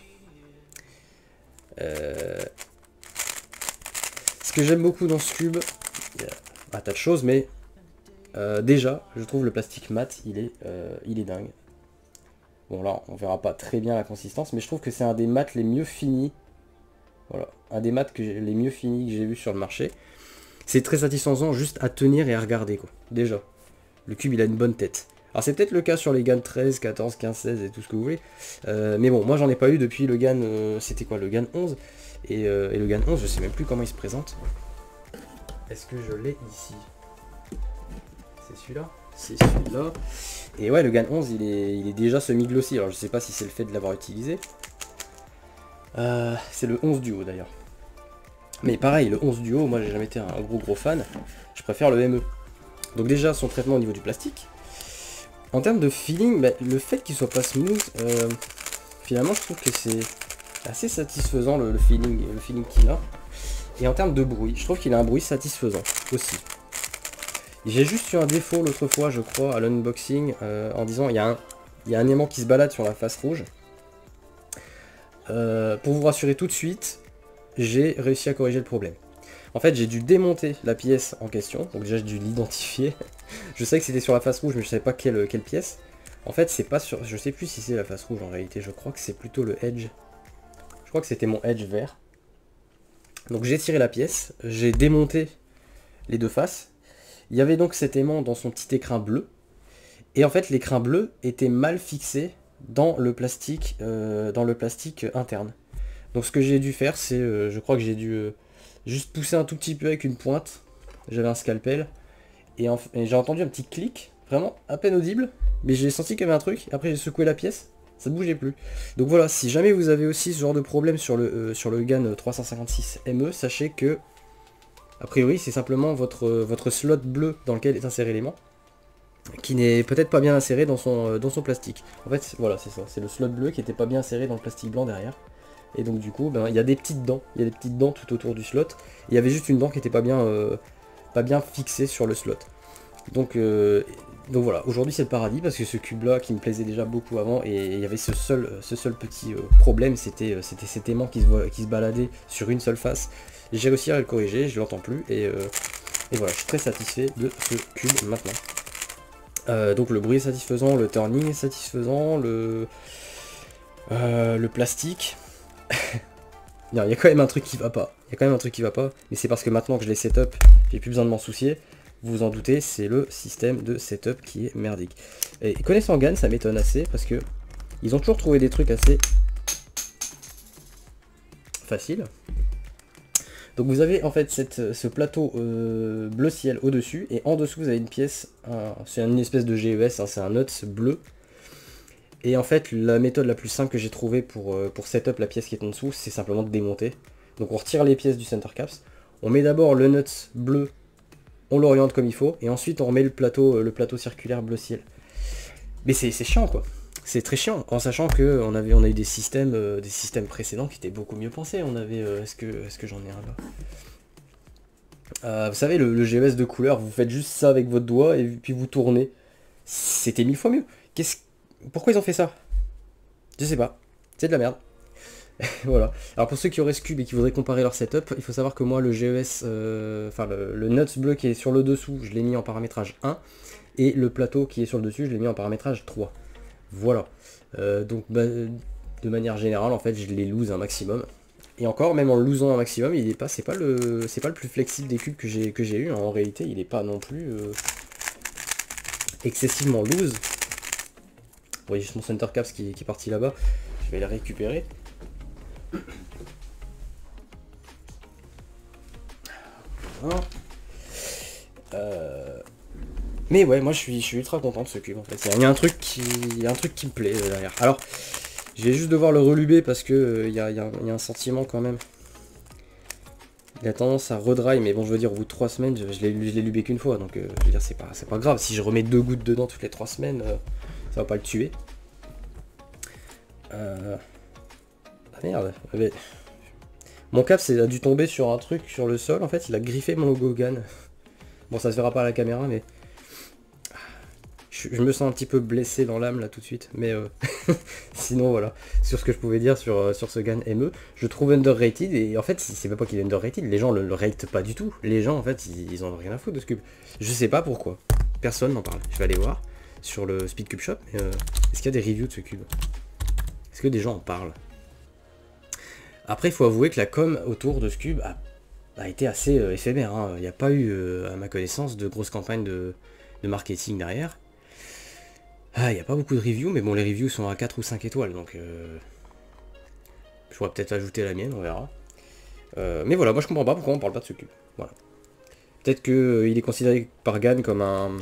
Ce que j'aime beaucoup dans ce cube, il y a un tas de choses, mais déjà, je trouve le plastique mat, il est dingue. Bon là, on verra pas très bien la consistance, mais je trouve que c'est un des mats les mieux finis. Voilà, un des mats les mieux finis que j'ai vu sur le marché. C'est très satisfaisant juste à tenir et à regarder, quoi. Déjà, le cube, il a une bonne tête. Alors c'est peut-être le cas sur les GAN 13, 14, 15, 16 et tout ce que vous voulez. Mais bon, moi j'en ai pas eu depuis le GAN... c'était quoi, le GAN 11 et le GAN 11, je sais même plus comment il se présente. Est-ce que je l'ai ici? C'est celui-là? C'est celui-là. Et ouais, le GAN 11, il est déjà semi-glossy. Alors je sais pas si c'est le fait de l'avoir utilisé. C'est le 11 Duo d'ailleurs. Mais pareil, le 11 Duo, moi j'ai jamais été un gros fan. Je préfère le ME. Donc déjà, son traitement au niveau du plastique. En termes de feeling, le fait qu'il soit pas smooth, finalement je trouve que c'est assez satisfaisant le feeling qu'il a. Et en termes de bruit, je trouve qu'il a un bruit satisfaisant aussi. J'ai juste eu un défaut l'autre fois, je crois, à l'unboxing, en disant il y a un aimant qui se balade sur la face rouge. Pour vous rassurer tout de suite, j'ai réussi à corriger le problème. En fait, j'ai dû démonter la pièce en question, donc déjà j'ai dû l'identifier. Je sais que c'était sur la face rouge, mais je savais pas quelle pièce. En fait, c'est pas sur... Je sais plus si c'est la face rouge en réalité, je crois que c'est plutôt le edge. Je crois que c'était mon edge vert. Donc j'ai tiré la pièce, j'ai démonté les deux faces. Il y avait donc cet aimant dans son petit écrin bleu. Et en fait, l'écrin bleu était mal fixé dans le plastique interne. Donc ce que j'ai dû faire, c'est... je crois que j'ai dû juste pousser un tout petit peu avec une pointe. J'avais un scalpel. Et j'ai entendu un petit clic, vraiment à peine audible. Mais j'ai senti qu'il y avait un truc. Après j'ai secoué la pièce. ça bougeait plus. Donc voilà, si jamais vous avez aussi ce genre de problème sur le GAN 356 ME, sachez que, a priori, c'est simplement votre slot bleu dans lequel est inséré l'aimant, qui n'est peut-être pas bien inséré dans son plastique. En fait, voilà, c'est ça, c'est le slot bleu qui n'était pas bien inséré dans le plastique blanc derrière. Et donc du coup, ben, il y a des petites dents tout autour du slot. Il y avait juste une dent qui n'était pas bien fixée sur le slot. Donc voilà, aujourd'hui c'est le paradis parce que ce cube là qui me plaisait déjà beaucoup avant, et il y avait ce seul petit problème, c'était cet aimant qui se baladait sur une seule face. J'ai réussi à le corriger, je l'entends plus, et voilà, je suis très satisfait de ce cube maintenant. Donc le bruit est satisfaisant, le turning est satisfaisant, le plastique. Non, il y a quand même un truc qui va pas. Mais c'est parce que maintenant que je l'ai setup, j'ai plus besoin de m'en soucier. Vous vous en doutez, c'est le système de setup qui est merdique. Et connaissant GAN, ça m'étonne assez parce que ils ont toujours trouvé des trucs assez faciles. Donc vous avez en fait ce plateau bleu ciel au-dessus, et en dessous vous avez une pièce, c'est une espèce de GES, hein, c'est un nuts bleu. Et en fait la méthode la plus simple que j'ai trouvée pour setup la pièce qui est en dessous, c'est simplement de démonter. Donc on retire les pièces du center caps, on met d'abord le nuts bleu, on l'oriente comme il faut, et ensuite on remet le plateau circulaire bleu ciel. Mais c'est chiant quoi. C'est très chiant, en sachant que on a eu des systèmes précédents qui étaient beaucoup mieux pensés. On avait, est-ce que j'en ai un là, vous savez, le GES de couleur, vous faites juste ça avec votre doigt et puis vous tournez. C'était 1000 fois mieux. Pourquoi ils ont fait ça? Je sais pas. C'est de la merde. Voilà. Alors pour ceux qui auraient ce cube et qui voudraient comparer leur setup, il faut savoir que moi le GES, enfin le nuts bleu qui est sur le dessous, je l'ai mis en paramétrage 1, et le plateau qui est sur le dessus, je l'ai mis en paramétrage 3. Voilà. Donc bah, de manière générale, en fait, je les lose un maximum. Et encore, même en le losant un maximum, il est pas, c'est pas le plus flexible des cubes que j'ai eu. Hein. En réalité, il est pas non plus excessivement loose. Vous voyez juste mon center caps qui est parti là-bas. Je vais le récupérer. Voilà. Mais ouais, moi je suis ultra content de ce cube en fait. Il y a un truc qui me plaît derrière. Alors, je vais juste devoir le reluber parce que il y a un sentiment quand même. Il a tendance à redry, mais bon, je veux dire, au bout de 3 semaines, je l'ai lubé qu'une fois, donc je veux dire, c'est pas grave. Si je remets 2 gouttes dedans toutes les 3 semaines, ça va pas le tuer. Ah merde, mais... Mon cap a dû tomber sur un truc sur le sol, en fait, il a griffé mon logo GAN. Bon, ça se verra pas à la caméra, mais... Je me sens un petit peu blessé dans l'âme là tout de suite, mais sinon voilà, sur ce que je pouvais dire sur ce GAN ME, je trouve underrated, et en fait c'est pas qu'il est underrated, les gens le ratent pas du tout, les gens en fait ils en ont rien à foutre de ce cube, je sais pas pourquoi, personne n'en parle, je vais aller voir sur le Speed Cube Shop, mais est-ce qu'il y a des reviews de ce cube? Est-ce que des gens en parlent? Après il faut avouer que la com autour de ce cube a été assez éphémère, hein. Il n'y a pas eu à ma connaissance de grosses campagnes de marketing derrière. Ah, il n'y a pas beaucoup de reviews, mais bon, les reviews sont à 4 ou 5 étoiles, donc je pourrais peut-être ajouter la mienne, on verra. Mais voilà, moi je comprends pas pourquoi on parle pas de ce cube. Voilà. Peut-être qu'il est considéré par GAN comme un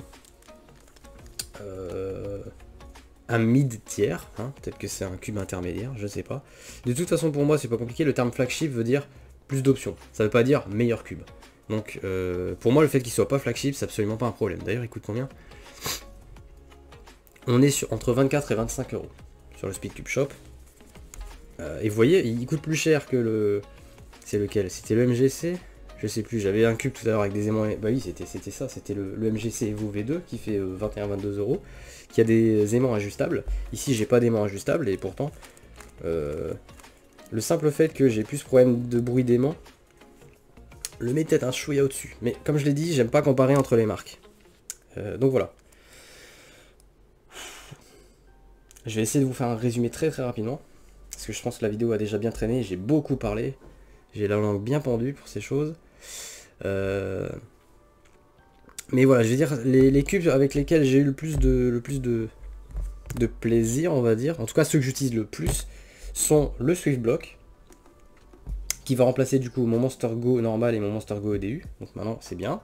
mid-tier, hein. Peut-être que c'est un cube intermédiaire, je sais pas. De toute façon, pour moi, c'est pas compliqué, le terme flagship veut dire plus d'options. Ça veut pas dire meilleur cube. Donc, pour moi, le fait qu'il soit pas flagship, c'est absolument pas un problème. D'ailleurs, il coûte combien ? On est entre 24 et 25 € sur le Speed Cube Shop. Et vous voyez, il coûte plus cher que le... C'est lequel? C'était le MGC? Je sais plus, j'avais un cube tout à l'heure avec des aimants... Bah oui, c'était ça, c'était le MGC Evo V2 qui fait 21-22 €, qui a des aimants ajustables. Ici, j'ai pas d'aimants ajustables, et pourtant, le simple fait que j'ai plus ce problème de bruit d'aimant le met peut-être un chouïa au-dessus. Mais comme je l'ai dit, j'aime pas comparer entre les marques. Donc voilà. Je vais essayer de vous faire un résumé très rapidement, parce que je pense que la vidéo a déjà bien traîné, j'ai beaucoup parlé, j'ai la langue bien pendue pour ces choses. Mais voilà, je vais dire, les cubes avec lesquels j'ai eu le plus de plaisir, on va dire, en tout cas ceux que j'utilise le plus, sont le Swiftblock, qui va remplacer du coup mon Monster Go normal et mon Monster Go EDU, donc maintenant c'est bien.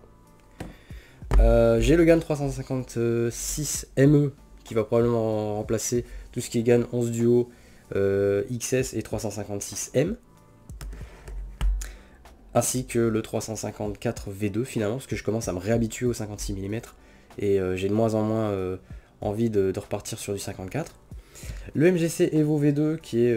J'ai le GAN 356 ME, qui va probablement remplacer tout ce qui est GAN 11 Duo, XS et 356M. Ainsi que le 354 V2 finalement, parce que je commence à me réhabituer au 56 mm. Et j'ai de moins en moins envie de repartir sur du 54. Le MGC Evo V2 qui est...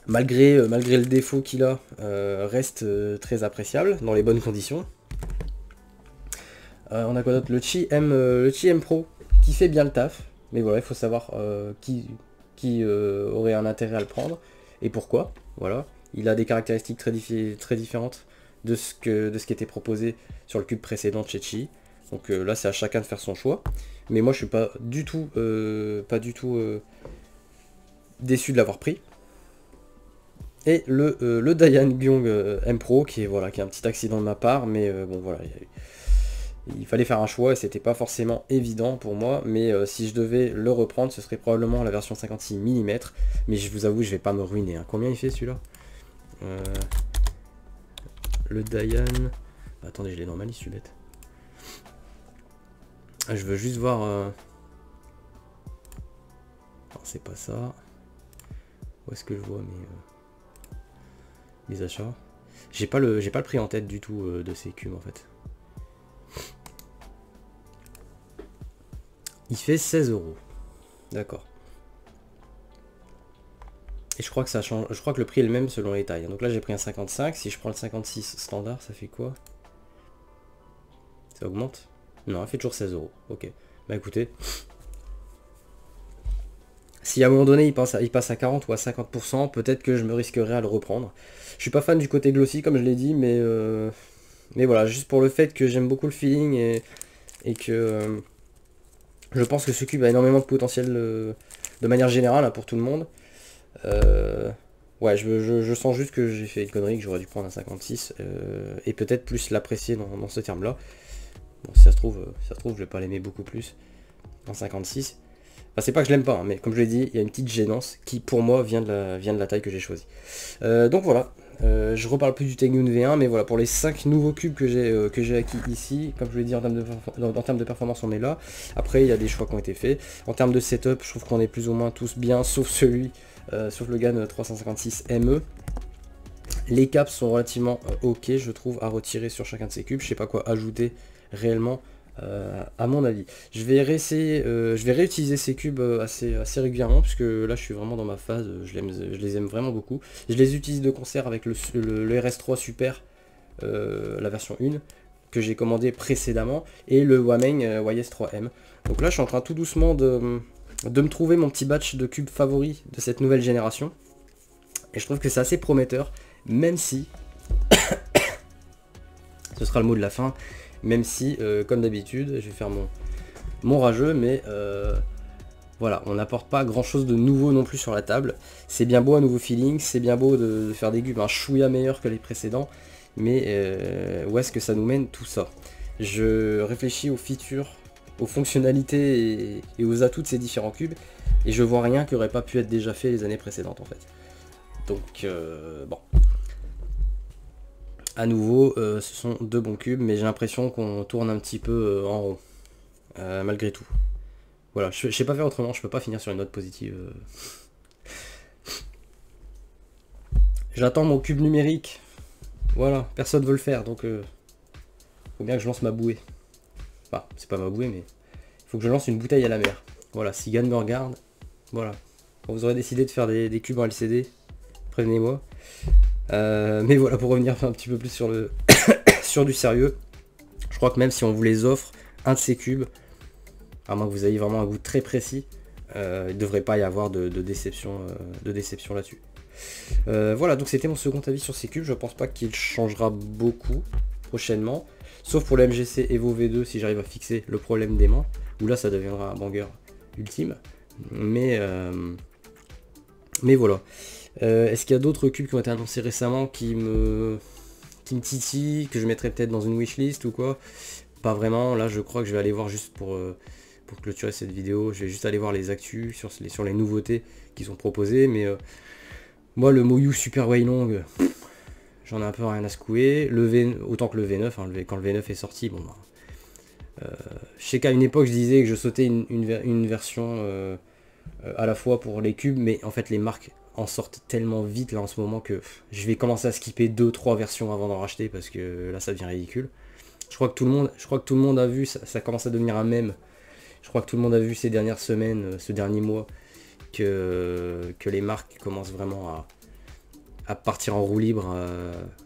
malgré le défaut qu'il a, reste très appréciable dans les bonnes conditions. On a quoi d'autre? Le Qi M Pro qui fait bien le taf, mais voilà, il faut savoir qui aurait un intérêt à le prendre et pourquoi. Voilà, il a des caractéristiques très différentes de ce qui était proposé sur le cube précédent de chez Qi. Donc là, c'est à chacun de faire son choix. Mais moi, je suis pas du tout déçu de l'avoir pris. Et le Dayan Gyong M Pro qui est un petit accident de ma part, mais bon voilà, il fallait faire un choix et c'était pas forcément évident pour moi, mais si je devais le reprendre, ce serait probablement la version 56 mm, mais je vous avoue, je vais pas me ruiner. Hein. Combien il fait celui-là? Le Dayan... Attendez, je l'ai dans ma liste, je suis bête. Je veux juste voir... Non, c'est pas ça. Où est-ce que je vois mes achats? J'ai pas le prix en tête du tout de ces cubes en fait. Il fait 16 €. D'accord. Et je crois que ça change. Je crois que le prix est le même selon les tailles. Donc là j'ai pris un 55. Si je prends le 56 standard, ça fait quoi? Ça augmente? Non, il fait toujours 16 €. Ok. Bah écoutez. Si à un moment donné il passe à 40 ou à 50%, peut-être que je me risquerai à le reprendre. Je suis pas fan du côté glossy comme je l'ai dit, mais voilà, juste pour le fait que j'aime beaucoup le feeling et que je pense que ce cube a énormément de potentiel de manière générale hein, pour tout le monde. Ouais, je sens juste que j'ai fait une connerie, que j'aurais dû prendre un 56 et peut-être plus l'apprécier dans ce terme-là. Bon, si ça se trouve, je vais pas l'aimer beaucoup plus en 56. Enfin, c'est pas que je l'aime pas, hein, mais comme je l'ai dit, il y a une petite gênance qui pour moi vient de la taille que j'ai choisie. Donc voilà, je reparle plus du Tengyun V1, mais voilà, pour les 5 nouveaux cubes que j'ai acquis ici, comme je l'ai dit, en termes de performance on est là. Après il y a des choix qui ont été faits. En termes de setup, je trouve qu'on est plus ou moins tous bien, sauf sauf le GAN 356 ME. Les caps sont relativement ok, je trouve, à retirer sur chacun de ces cubes. Je sais pas quoi ajouter réellement. À mon avis, je vais réutiliser ces cubes assez régulièrement puisque là je suis vraiment dans ma phase, je les aime vraiment beaucoup. Je les utilise de concert avec le RS3 Super, la version 1 que j'ai commandé précédemment et le Huameng YS3M. Donc là je suis en train tout doucement de me trouver mon petit batch de cubes favoris de cette nouvelle génération et je trouve que c'est assez prometteur, même si ce sera le mot de la fin. Même si, comme d'habitude, je vais faire mon rageux, mais voilà, on n'apporte pas grand chose de nouveau non plus sur la table. C'est bien beau un nouveau feeling, c'est bien beau de faire des cubes un chouïa meilleur que les précédents, mais où est-ce que ça nous mène tout ça? Je réfléchis aux features, aux fonctionnalités et aux atouts de ces différents cubes, et je vois rien qui aurait pas pu être déjà fait les années précédentes en fait. Donc, bon. À nouveau, ce sont deux bons cubes, mais j'ai l'impression qu'on tourne un petit peu en rond, malgré tout. Voilà, je sais pas faire autrement, je peux pas finir sur une note positive. J'attends mon cube numérique. Voilà, personne veut le faire, donc faut bien que je lance ma bouée. Enfin, c'est pas ma bouée, mais il faut que je lance une bouteille à la mer. Voilà, si Gann me regarde, voilà. Quand vous aurez décidé de faire des cubes en LCD, prévenez-moi. Mais voilà, pour revenir un petit peu plus sur sur du sérieux, je crois que même si on vous les offre, un de ces cubes, à moins que vous ayez vraiment un goût très précis, il ne devrait pas y avoir de déception là-dessus. Voilà, donc c'était mon second avis sur ces cubes. Je pense pas qu'il changera beaucoup prochainement, sauf pour le MGC Evo V2 si j'arrive à fixer le problème d'aimant, où là ça deviendra un banger ultime. Mais voilà. Est-ce qu'il y a d'autres cubes qui ont été annoncés récemment qui me titillent, que je mettrais peut-être dans une wishlist ou quoi? Pas vraiment. Là je crois que je vais aller voir juste pour clôturer cette vidéo, je vais juste aller voir les actus sur les nouveautés qui sont proposées, mais moi le Moyu Super Weilong, j'en ai un peu rien à secouer. Autant que le V9, hein, quand le V9 est sorti, bon, je Je sais qu'à une époque je disais que je sautais une version à la fois pour les cubes, mais en fait les marques en sortent tellement vite là en ce moment que je vais commencer à skipper 2-3 versions avant d'en racheter parce que là ça devient ridicule. Je crois que tout le monde a vu, ça commence à devenir un mème. Je crois que tout le monde a vu ces dernières semaines, ce dernier mois, que les marques commencent vraiment à partir en roue libre,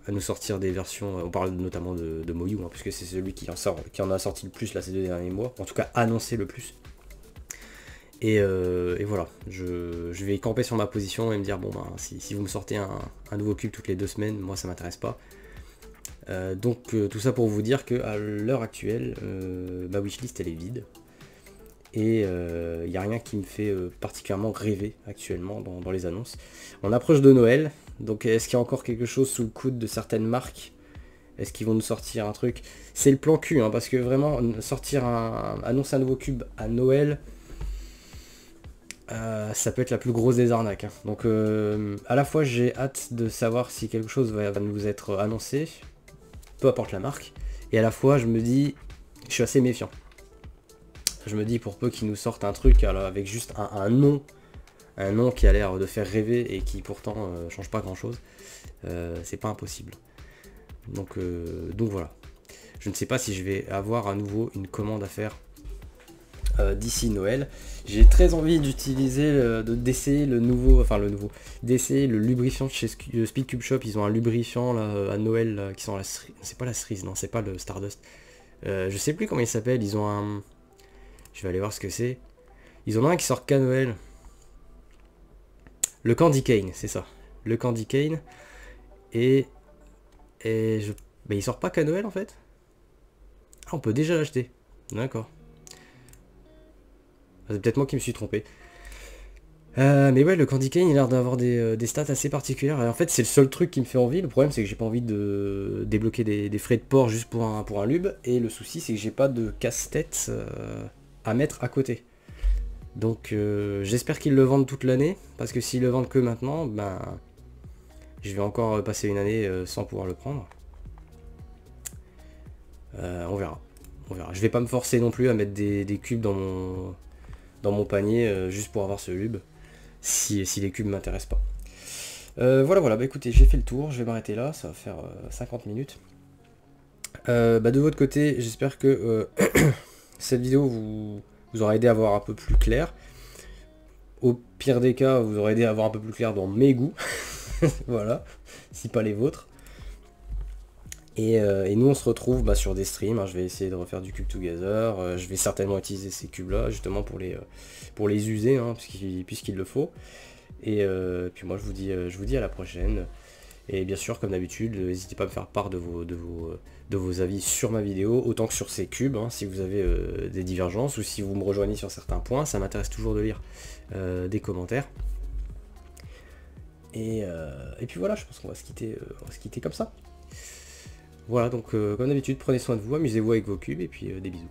à nous sortir des versions. On parle notamment de Moyu, hein, puisque c'est celui qui en a sorti le plus là ces 2 derniers mois, en tout cas annoncé le plus. Et voilà, je vais camper sur ma position et me dire bon ben si vous me sortez un nouveau cube toutes les 2 semaines, moi ça m'intéresse pas. Donc tout ça pour vous dire que à l'heure actuelle, ma wishlist elle est vide. Et il n'y a rien qui me fait particulièrement rêver actuellement dans les annonces. On approche de Noël, donc est-ce qu'il y a encore quelque chose sous le coude de certaines marques? Est-ce qu'ils vont nous sortir un truc? C'est le plan cul, hein, parce que vraiment, annoncer un nouveau cube à Noël, ça peut être la plus grosse des arnaques. Hein. Donc à la fois j'ai hâte de savoir si quelque chose va nous être annoncé, peu importe la marque, et à la fois je me dis, je suis assez méfiant. Je me dis pour peu qu'ils nous sortent un truc alors, avec juste un nom qui a l'air de faire rêver et qui pourtant change pas grand chose, c'est pas impossible. Donc voilà. Je ne sais pas si je vais avoir à nouveau une commande à faire d'ici Noël. J'ai très envie d'utiliser, d'essayer d'essayer le lubrifiant de chez Speedcube Shop. Ils ont un lubrifiant là, à Noël là, qui sent la cerise. C'est pas la cerise, non, c'est pas le Stardust. Je sais plus comment il s'appelle. Ils ont un. Je vais aller voir ce que c'est. Ils en ont un qui sort qu'à Noël. Le Candy Cane, c'est ça. Le Candy Cane. Mais il sort pas qu'à Noël en fait. Ah, on peut déjà l'acheter. D'accord. C'est peut-être moi qui me suis trompé. Mais ouais, le Candy Cane, il a l'air d'avoir des stats assez particulières. Et en fait, c'est le seul truc qui me fait envie. Le problème, c'est que j'ai pas envie de débloquer des frais de port juste pour un lube. Et le souci, c'est que j'ai pas de casse-tête à mettre à côté. Donc j'espère qu'ils le vendent toute l'année, parce que s'ils le vendent que maintenant, ben je vais encore passer une année sans pouvoir le prendre. On verra. Je vais pas me forcer non plus à mettre des cubes dans mon panier juste pour avoir ce lube, si les cubes m'intéressent pas. Voilà, bah écoutez, j'ai fait le tour, je vais m'arrêter là, ça va faire 50 minutes. De votre côté, j'espère que cette vidéo vous aura aidé à voir un peu plus clair. Au pire des cas, vous aura aidé à voir un peu plus clair dans mes goûts. Voilà, si pas les vôtres. Et nous on se retrouve sur des streams, hein. Je vais essayer de refaire du Cube Together. Je vais certainement utiliser ces cubes là justement pour les user, hein, puisqu'il le faut. Et puis moi je vous dis à la prochaine. Et bien sûr, comme d'habitude, n'hésitez pas à me faire part de vos avis sur ma vidéo, autant que sur ces cubes, hein, si vous avez des divergences ou si vous me rejoignez sur certains points, ça m'intéresse toujours de lire des commentaires. Et puis voilà, je pense qu'on va se quitter comme ça. Voilà, donc comme d'habitude, prenez soin de vous, amusez-vous avec vos cubes et puis des bisous.